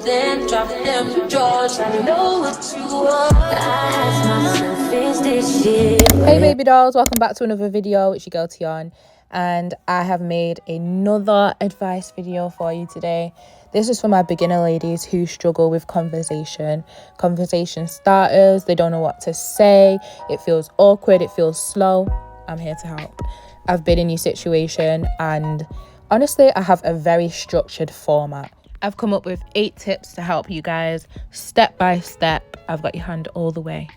then drop them drawers. I know what you want. I ask myself, is this shit? Hey baby dolls, welcome back to another video. It's your girl Tion, and I have made another advice video for you today. This is for my beginner ladies who struggle with conversation starters. They don't know what to say. It feels awkward, it feels slow. I'm here to help. I've been in your situation, and honestly, I have a very structured format. I've come up with 8 tips to help you guys step by step. I've got your hand all the way.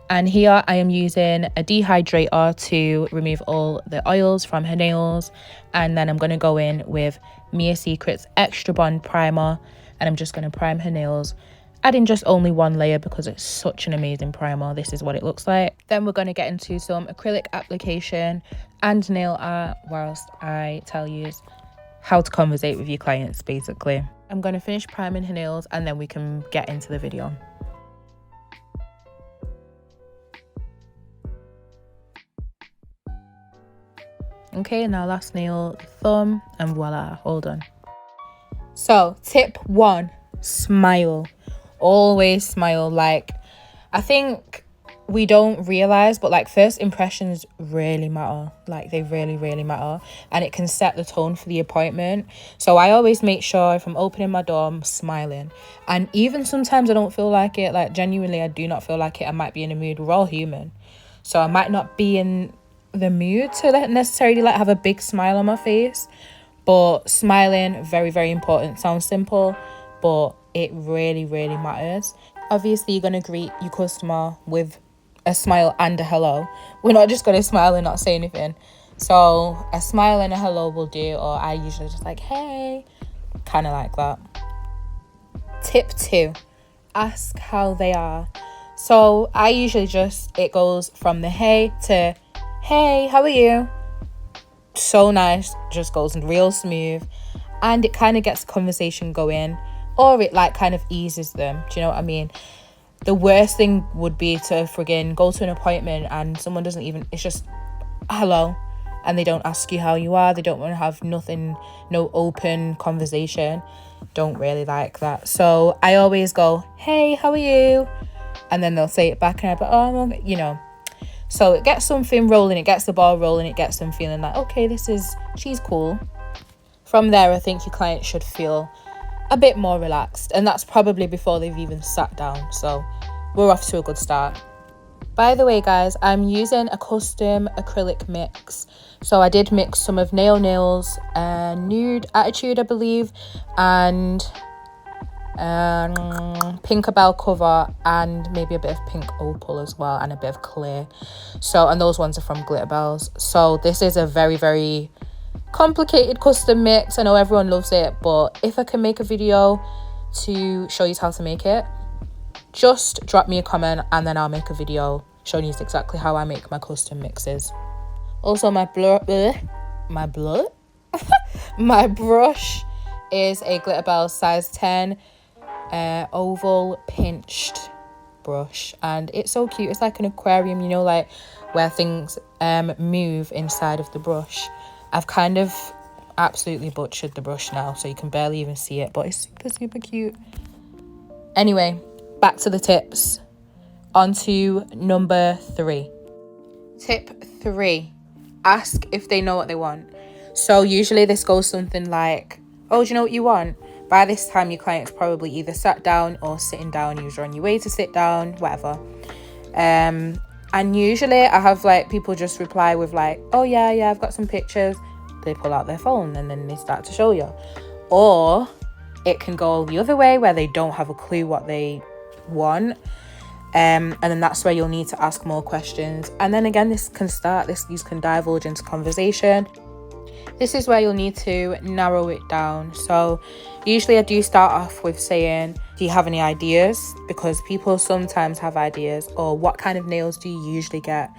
And here I am using a dehydrator to remove all the oils from her nails. And then I'm going to go in with Mia Secret's Extra Bond Primer. And I'm just going to prime her nails, adding just only 1 layer because it's such an amazing primer. This is what it looks like. Then we're going to get into some acrylic application and nail art whilst I tell you how to conversate with your clients, basically. I'm going to finish priming her nails and then we can get into the video. Okay, now last nail, thumb, and voila, all done. So tip 1, smile. Always smile. Like, I think we don't realize, but like first impressions really matter. Like, they really matter, and it can set the tone for the appointment. So I always make sure if I'm opening my door, I'm smiling. And even sometimes I don't feel like it, like genuinely I do not feel like it. I might be in a mood. We're all human, so I might not be in the mood to necessarily like have a big smile on my face, but smiling, very important. Sounds simple, but it really matters. Obviously you're going to greet your customer with a smile and a hello. We're not just going to smile and not say anything. So a smile and a hello will do, or I usually just like, hey, kind of like that. Tip 2, ask how they are. So I usually it goes from the hey to hey, how are you? So nice, just goes real smooth, and it kind of gets the conversation going, or it like kind of eases them. Do you know what I mean? The worst thing would be to friggin' go to an appointment and someone doesn't even, it's just hello, and they don't ask you how you are. They don't want to have nothing, no open conversation. Don't really like that. So I always go, hey, how are you? And then they'll say it back, and I'm like, oh, you know. So it gets something rolling, it gets the ball rolling, it gets them feeling like, okay, she's cool. From there, I think your client should feel a bit more relaxed, and that's probably before they've even sat down. So we're off to a good start. By the way, guys, I'm using a custom acrylic mix. So I did mix some of Nails, Nude Attitude, I believe, and Tinkerbell cover, and maybe a bit of pink opal as well, and a bit of clear. So, and those ones are from Glitterbels. So this is a very complicated custom mix. I know everyone loves it, but if I can make a video to show you how to make it, just drop me a comment and then I'll make a video showing you exactly how I make my custom mixes. Also, my brush is a Glitterbels size 10 oval pinched brush, and it's so cute. It's like an aquarium, you know, like where things move inside of the brush. I've kind of absolutely butchered the brush now, so you can barely even see it, but it's super cute. Anyway, back to the tips. On to number 3. Tip 3, ask if they know what they want. So usually this goes something like, oh, do you know what you want? By this time, your client's probably either sat down or sitting down. You're on your way to sit down, whatever. And usually I have like people just reply with like, oh yeah, I've got some pictures. They pull out their phone and then they start to show you. Or it can go the other way where they don't have a clue what they want. And then that's where you'll need to ask more questions. And then again, you can divulge into conversation. This is where you'll need to narrow it down. So usually I do start off with saying, do you have any ideas? Because people sometimes have ideas. Or what kind of nails do you usually get?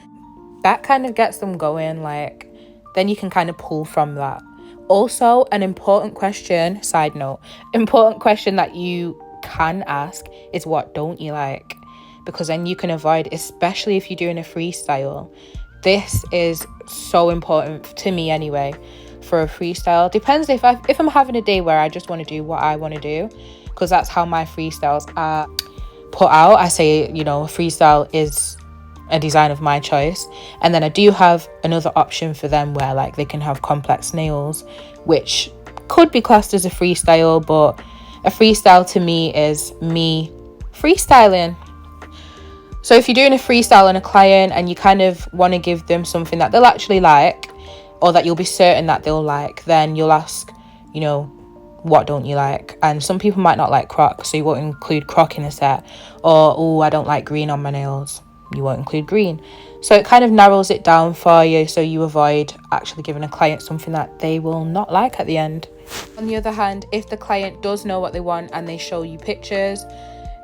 That kind of gets them going. Like, then you can kind of pull from that. Also, an important question, side note, important question that you can ask is, what don't you like? Because then you can avoid, especially if you're doing a freestyle. This is so important to me anyway. for a freestyle. Depends if I'm having a day where I just want to do what I want to do, because that's how my freestyles are put out. I say, you know, freestyle is a design of my choice, and then I do have another option for them where like they can have complex nails, which could be classed as a freestyle, but a freestyle to me is me freestyling. So if you're doing a freestyle on a client and you kind of want to give them something that they'll actually like, or that you'll be certain that they'll like, then you'll ask, you know, what don't you like? And some people might not like croc, so you won't include croc in a set. Or, oh, I don't like green on my nails, you won't include green. So it kind of narrows it down for you, so you avoid actually giving a client something that they will not like at the end. On the other hand, if the client does know what they want and they show you pictures,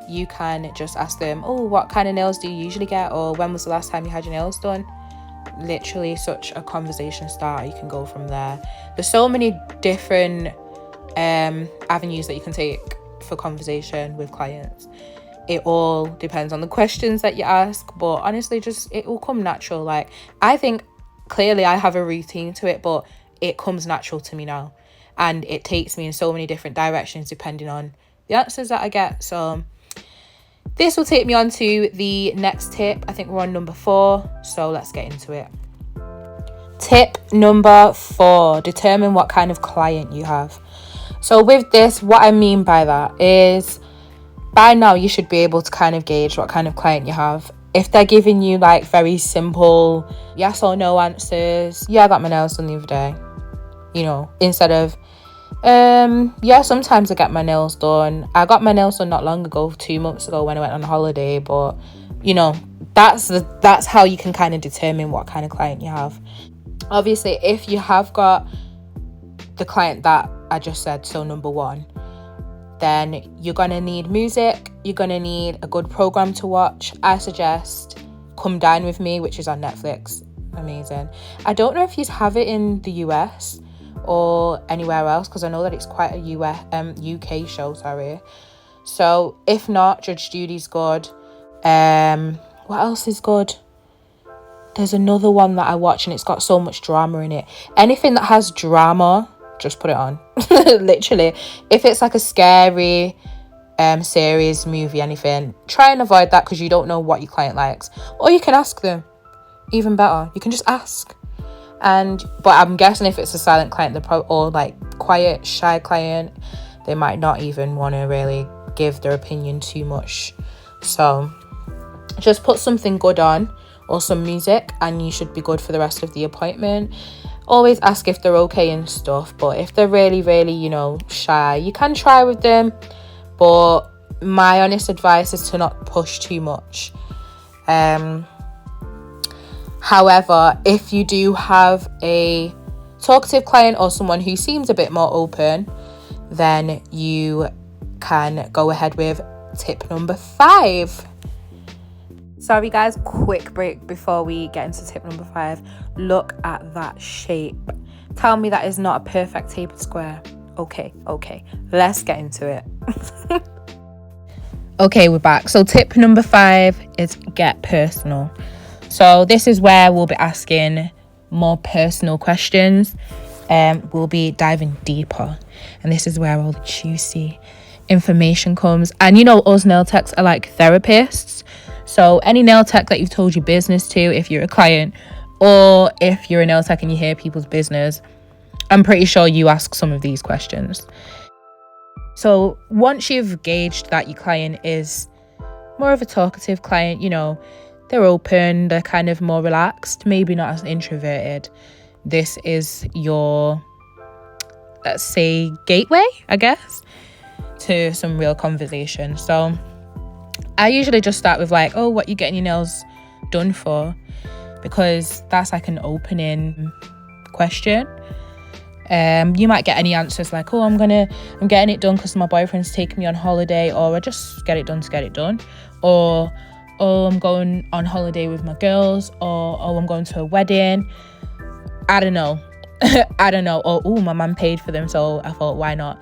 you can just ask them, oh, what kind of nails do you usually get? Or when was the last time you had your nails done? Literally such a conversation starter. You can go from there. There's so many different avenues that you can take for conversation with clients. It all depends on the questions that you ask, but honestly, just it will come natural. Like, I think clearly I have a routine to it, but it comes natural to me now, and it takes me in so many different directions depending on the answers that I get. So this will take me on to the next tip. I think we're on number 4, so let's get into it. Tip number 4, determine what kind of client you have. So with this, what I mean by that is, by now you should be able to kind of gauge what kind of client you have. If they're giving you like very simple yes or no answers, yeah, I got my nails done the other day, you know, instead of yeah, sometimes I get my nails done. I got my nails done not long ago, 2 months ago, when I went on holiday. But you know, that's how you can kind of determine what kind of client you have. Obviously, if you have got the client that I just said, so number 1, then you're gonna need music, you're gonna need a good program to watch. I suggest Come Dine With Me, which is on Netflix. Amazing. I don't know if you have it in the US or anywhere else, because I know that it's quite a UK show, sorry. So if not, Judys God. What else is good? There's another one that I watch and it's got so much drama in it. Anything that has drama, just put it on. Literally. If it's like a scary series, movie, anything, try and avoid that, because you don't know what your client likes. Or you can ask them. Even better, you can just ask. But I'm guessing if it's a silent client, or like quiet, shy client, they might not even want to really give their opinion too much. So just put something good on, or some music, and you should be good for the rest of the appointment. Always ask if they're okay and stuff, but if they're really, really, you know, shy, you can try with them, but my honest advice is to not push too much. However, if you do have a talkative client or someone who seems a bit more open, then you can go ahead with tip number 5. Sorry guys, quick break before we get into tip number 5. Look at that shape. Tell me that is not a perfect tapered square. Okay, let's get into it. Okay, we're back. So tip number 5 is get personal. So this is where we'll be asking more personal questions. We'll be diving deeper, and this is where all the juicy information comes. And you know, us nail techs are like therapists. So any nail tech that you've told your business to, if you're a client, or if you're a nail tech and you hear people's business, I'm pretty sure you ask some of these questions. So once you've gauged that your client is more of a talkative client, you know, they're open, they're kind of more relaxed, maybe not as introverted, this is your, let's say, gateway, I guess, to some real conversation. So I usually just start with like, oh, what you getting your nails done for? Because that's like an opening question. You might get any answers like, oh, I'm getting it done because my boyfriend's taking me on holiday, or I just get it done to get it done, or oh, I'm going on holiday with my girls, or oh, I'm going to a wedding. I don't know. Or oh, my man paid for them, so I thought, why not?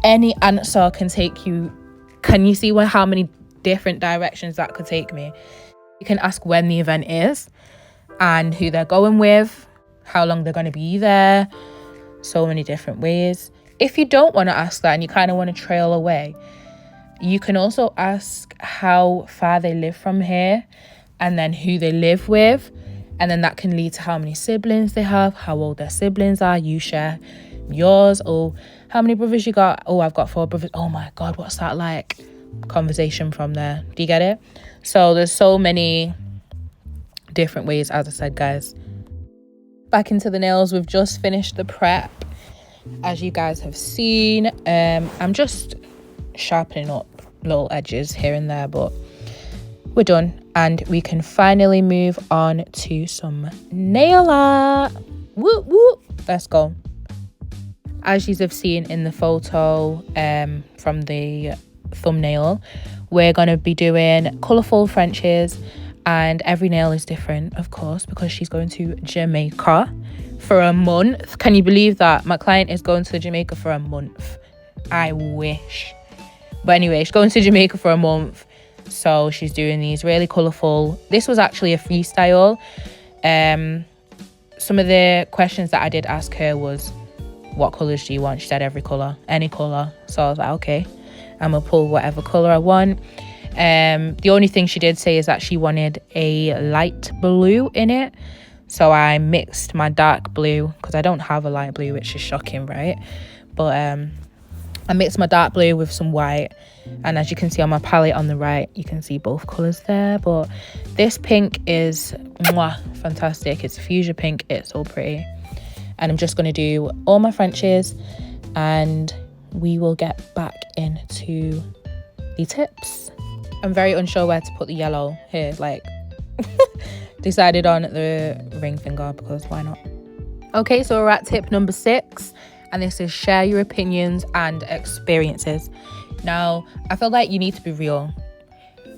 Any answer can take you. Can you see how many different directions that could take me? You can ask when the event is and who they're going with, how long they're going to be there, so many different ways. If you don't want to ask that and you kind of want to trail away, you can also ask how far they live from here and then who they live with, and then that can lead to how many siblings they have, how old their siblings are. You share yours. Or how many brothers you got? Oh, I've got 4 brothers. Oh my god, what's that like? Conversation from there. Do you get it? So there's so many different ways, as I said, guys. Back into the nails. We've just finished the prep, as you guys have seen. I'm just sharpening up little edges here and there, but we're done and we can finally move on to some nail art. Whoop whoop, let's go. As you have seen in the photo from the thumbnail, we're going to be doing colourful Frenches, and every nail is different, of course, because she's going to Jamaica for a month. Can you believe that? My client is going to Jamaica for a month. I wish. But anyway, she's going to Jamaica for a month, so she's doing these really colourful. This was actually a freestyle. Some of the questions that I did ask her was, what colours do you want? She said every colour, any colour. So I was like, okay, I'm gonna pull whatever colour I want. The only thing she did say is that she wanted a light blue in it, so I mixed my dark blue, because I don't have a light blue, which is shocking, right? But I mixed my dark blue with some white, and as you can see on my palette on the right, you can see both colours there. But this pink is mwah, fantastic. It's a fuchsia pink. It's so pretty. And I'm just going to do all my Frenches and we will get back into the tips. I'm very unsure where to put the yellow here, like decided on the ring finger because why not? Okay, so we're at tip number 6, and this is share your opinions and experiences. Now, I feel like you need to be real.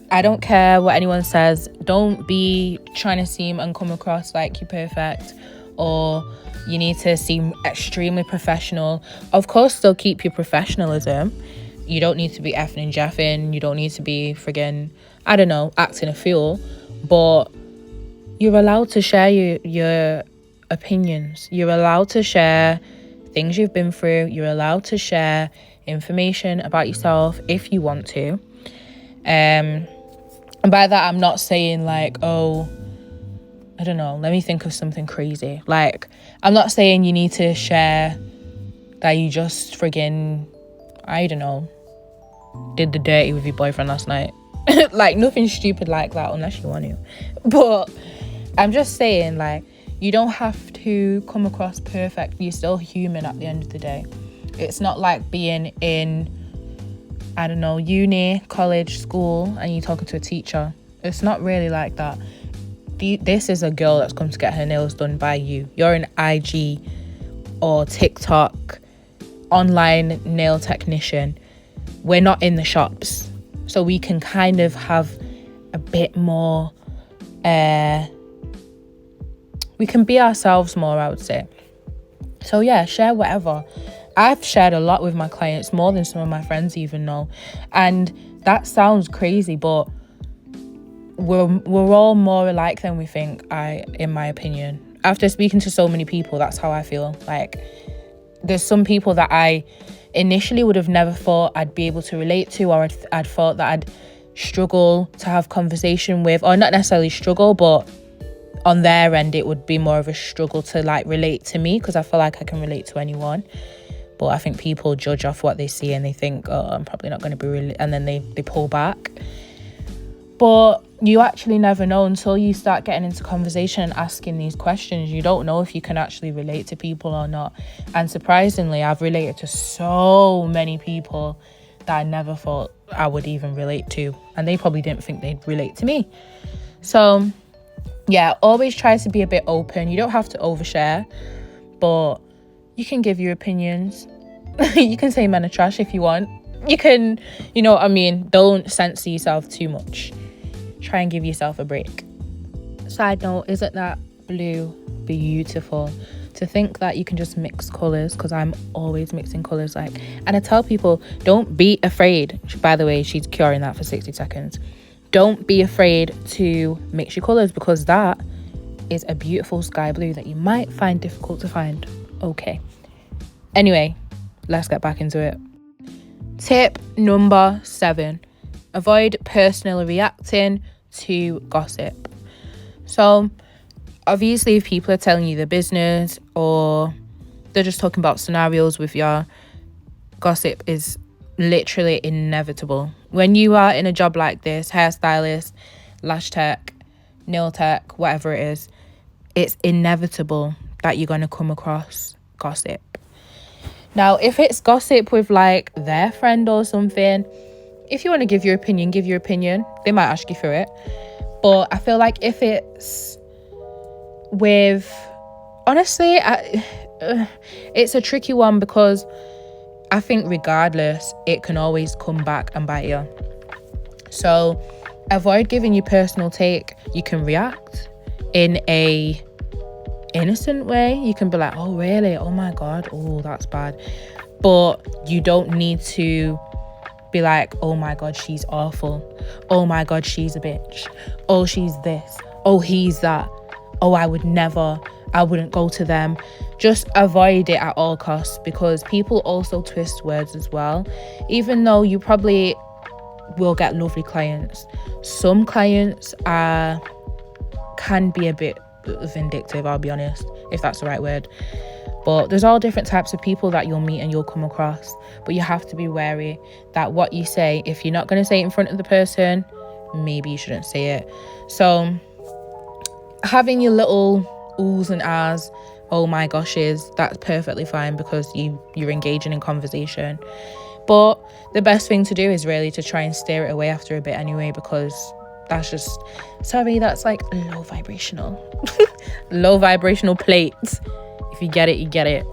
I don't care what anyone says. Don't be trying to seem and come across like you're perfect, or you need to seem extremely professional. Of course, still keep your professionalism. You don't need to be effing and jeffing. You don't need to be friggin', I don't know, acting a fool. But you're allowed to share your opinions. You're allowed to share things you've been through. You're allowed to share information about yourself if you want to. And by that, I'm not saying like, oh, I don't know, let me think of something crazy. Like, I'm not saying you need to share that you just friggin', I don't know, did the dirty with your boyfriend last night. Like, nothing stupid like that unless you want to. But I'm just saying, like, you don't have to come across perfect. You're still human at the end of the day. It's not like being in, I don't know, uni, college, school, and you're talking to a teacher. It's not really like that. This is a girl that's come to get her nails done by you. You're an IG or TikTok online nail technician. We're not in the shops, so we can kind of have a bit more, we can be ourselves more, I would say. So yeah, share whatever. I've shared a lot with my clients, more than some of my friends even know. And that sounds crazy, but we're all more alike than we think, in my opinion. After speaking to so many people, that's how I feel. Like, there's some people that I initially would have never thought I'd be able to relate to, or I'd thought that I'd struggle to have conversation with, or not necessarily struggle, but on their end it would be more of a struggle to like relate to me, because I feel like I can relate to anyone. But I think people judge off what they see and they think, oh, I'm probably not going to be and then they pull back. But you actually never know until you start getting into conversation and asking these questions. You don't know if you can actually relate to people or not. And surprisingly, I've related to so many people that I never thought I would even relate to. And they probably didn't think they'd relate to me. So yeah, always try to be a bit open. You don't have to overshare, but you can give your opinions. You can say men are trash if you want. You can, you know what I mean? Don't censor yourself too much. Try and give yourself a break. Side note, isn't that blue beautiful? To think that you can just mix colours, because I'm always mixing colours. Like, and I tell people, don't be afraid. By the way, she's curing that for 60 seconds. Don't be afraid to mix your colours, because that is a beautiful sky blue that you might find difficult to find. Okay. Anyway, let's get back into it. Tip number 7. Avoid personally reacting to gossip. So, obviously, if people are telling you their business or they're just talking about scenarios with you, gossip is literally inevitable. When you are in a job like this, hairstylist, lash tech, nail tech, whatever it is, it's inevitable that you're going to come across gossip. Now, if it's gossip with like their friend or something, if you want to give your opinion, give your opinion. They might ask you for it. But I feel like if it's with, honestly, it's a tricky one because I think regardless, it can always come back and bite you. So avoid giving your personal take. You can react in a innocent way. You can be like, oh really, oh my god, oh that's bad, but you don't need to be like, oh my god, she's awful, oh my god, she's a bitch, oh she's this, oh he's that, oh I wouldn't go to them. Just avoid it at all costs, because people also twist words as well. Even though you probably will get lovely clients, some clients can be a bit vindictive, I'll be honest, if that's the right word. But there's all different types of people that you'll meet and you'll come across, but you have to be wary that what you say, if you're not going to say it in front of the person, maybe you shouldn't say it. So having your little oohs and ahs, oh my goshes, that's perfectly fine, because you're engaging in conversation. But the best thing to do is really to try and steer it away after a bit anyway, because that's just, sorry, that's like low vibrational low vibrational plates. If you get it, you get it.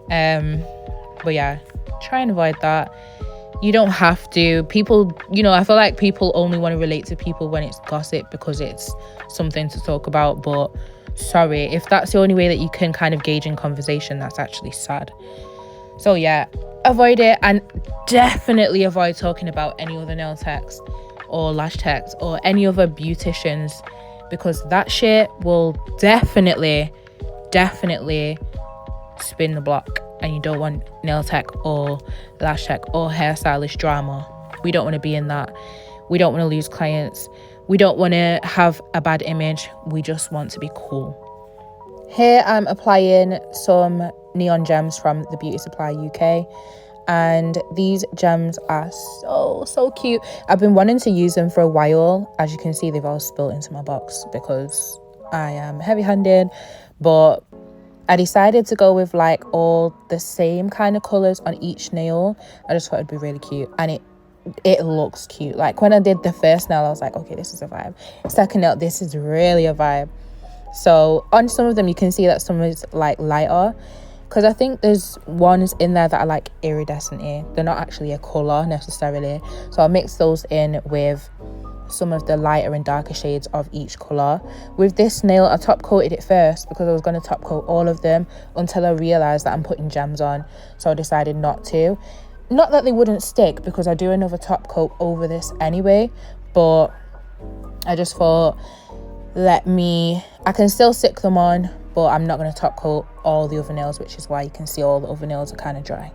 But yeah, try and avoid that. You don't have to. People, I feel like people only want to relate to people when it's gossip because it's something to talk about. But sorry, if that's the only way that you can kind of gauge in conversation, that's actually sad. So yeah, avoid it, and definitely avoid talking about any other nail techs or lash techs or any other beauticians, because that shit will definitely spin the block, and you don't want nail tech or lash tech or hairstylist drama. We don't want to be in that. We don't want to lose clients. We don't want to have a bad image. We just want to be cool. Here I'm applying some neon gems from the Beauty Supply UK, and these gems are so cute. I've been wanting to use them for a while. As you can see, they've all spilled into my box because I am heavy-handed, but I decided to go with like all the same kind of colors on each nail. I just thought it'd be really cute, and it looks cute. Like when I did the first nail, I was like, okay, this is a vibe. Second nail, this is really a vibe. So on some of them you can see that some is like lighter, because I think there's ones in there that are like iridescent-y. They're not actually a color necessarily, so I'll mix those in with some of the lighter and darker shades of each color. With this nail, I top coated it first because I was going to top coat all of them until I realized that I'm putting gems on, so I decided not to. Not that they wouldn't stick, because I do another top coat over this anyway, but I just thought, I can still stick them on, but I'm not going to top coat all the other nails, which is why you can see all the other nails are kind of dry.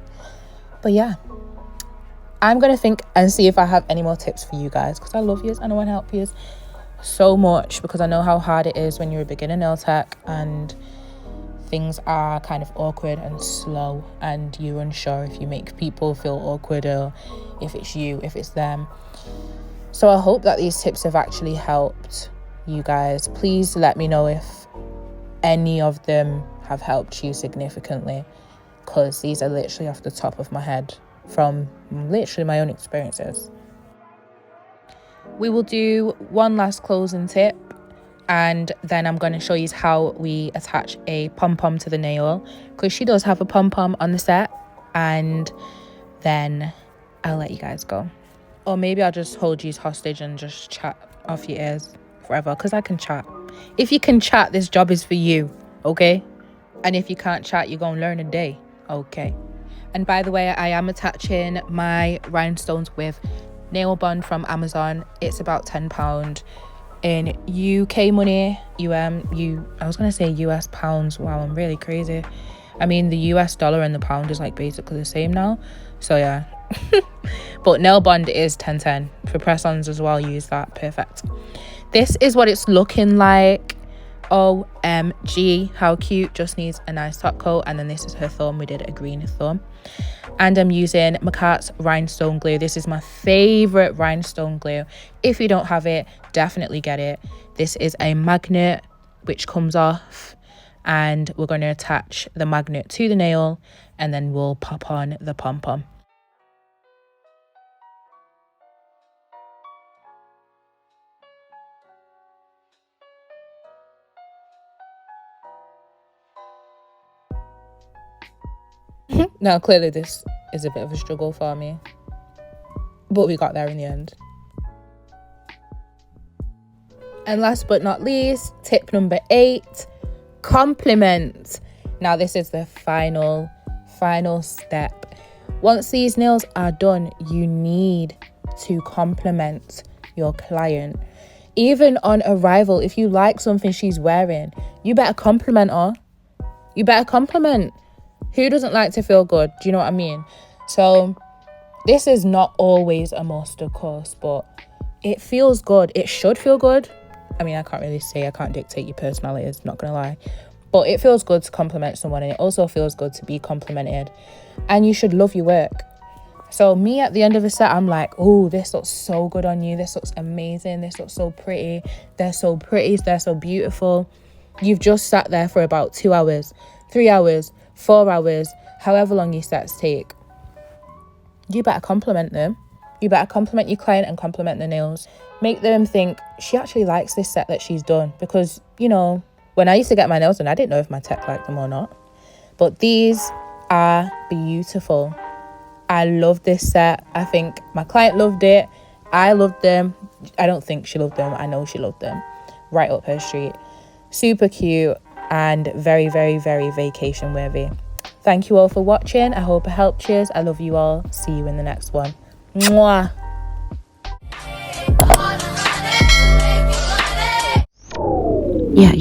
But yeah, I'm going to think and see if I have any more tips for you guys, because I love yous and I want to help yous so much, because I know how hard it is when you're a beginner nail tech and things are kind of awkward and slow and you're unsure if you make people feel awkward or if it's you, if it's them. So I hope that these tips have actually helped you guys. Please let me know if any of them have helped you significantly, because these are literally off the top of my head from literally my own experiences. We will do one last closing tip, and then I'm going to show you how we attach a pom-pom to the nail, because she does have a pom-pom on the set, and then I'll let you guys go. Or maybe I'll just hold you hostage and just chat off your ears forever, because I can chat. If you can chat, this job is for you, okay? And if you can't chat, you're going to learn a day, okay? And by the way, I am attaching my rhinestones with nail bond from Amazon. It's about £10. in UK money, I was gonna say US pounds. Wow, I'm really crazy. I mean, the US dollar and the pound is like basically the same now, so yeah. But nail bond is 1010 for press-ons as well. Use that. Perfect. This is what it's looking like. OMG, how cute. Just needs a nice top coat. And then this is her thumb. We did a green thumb. And I'm using McCart's rhinestone glue. This is my favorite rhinestone glue. If you don't have it, definitely get it. This is a magnet which comes off, and we're going to attach the magnet to the nail, and then we'll pop on the pom-pom. Now, clearly this is a bit of a struggle for me, but we got there in the end. And last but not least, tip number 8, compliment. Now, this is the final step. Once these nails are done, you need to compliment your client. Even on arrival, if you like something she's wearing, you better compliment her. You better compliment. Who doesn't like to feel good? Do you know what I mean? So this is not always a must, of course, but it feels good. It should feel good. I mean, I can't really say, I can't dictate your personalities, not gonna lie. But it feels good to compliment someone, and it also feels good to be complimented. And you should love your work. So me, at the end of the set, I'm like, oh, this looks so good on you. This looks amazing. This looks so pretty. They're so pretty. They're so beautiful. You've just sat there for about 2 hours, 3 hours, 4 hours, however long your sets take. You better compliment them. You better compliment your client and compliment the nails. Make them think she actually likes this set that she's done. Because, you know, when I used to get my nails done, I didn't know if my tech liked them or not. But these are beautiful. I love this set. I think my client loved it. I loved them. I don't think she loved them. I know she loved them. Right up her street. Super cute and very, very, very vacation worthy. Thank you all for watching. I hope it helped you. I love you all. See you in the next one. Mwah. Yeah.